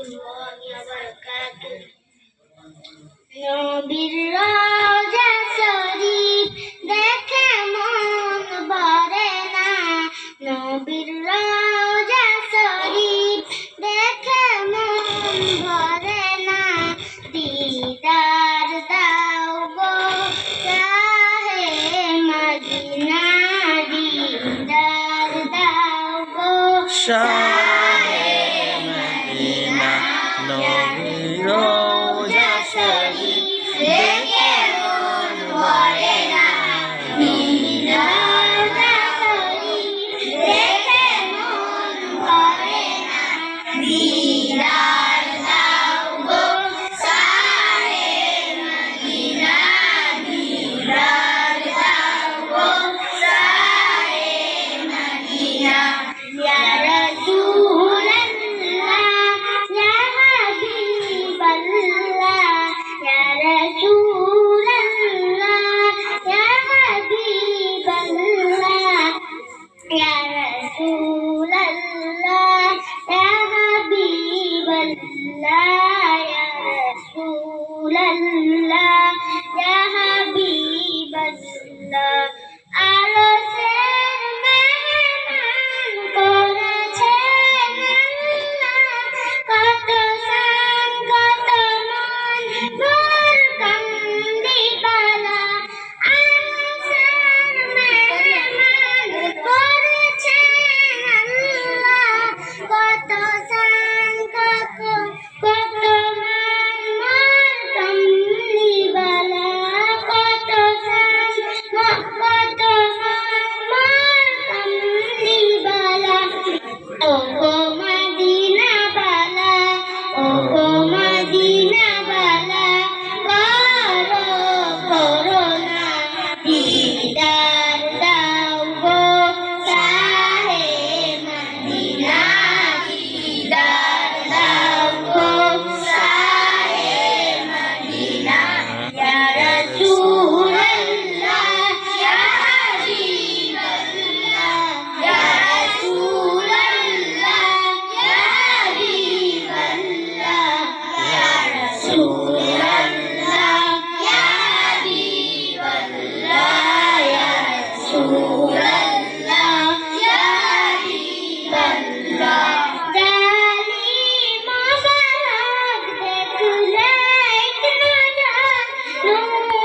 warahmatullahi wabarakatuh. নবীর রওজা শরীফ দেখে মন ভরে না, নবীর রওজা শরীফ দেখে মন ভরে না, দিদার দাও গো শাহে মদিনা, দিদার দাও গো শাহে মদিনা, নবীর রওজা শরীফ দেখে মন ভরে না, নবীর রওজা শরীফ দেখে মন ভরে না, দিদার দাও গো শাহে মদিনা, দিদার দাও গো শাহে মদিনা। ইয়া রাসূলাল্লাহ ইয়া হাবিবাল্লাহ, ইয়া রাসূলাল্লাহ ইয়া হাবিবাল্লাহ, ইয়া রাসূলাল্লাহ ইয়া হাবিবাল্লাহ, ইয়া রাসূলাল্লাহ ইয়া হাবিবাল্লাহ। আরশের মেহমান করেছেন আল্লাহ, কত শান কত মান মোর কামলিওয়ালা। আরশের মেহমান করেছেন আল্লাহ, কত শান কত মান মোর কামলিওয়ালা, কত শান কত মান মোর কামলিওয়ালা। ও গো মদিনা বালা, ও গো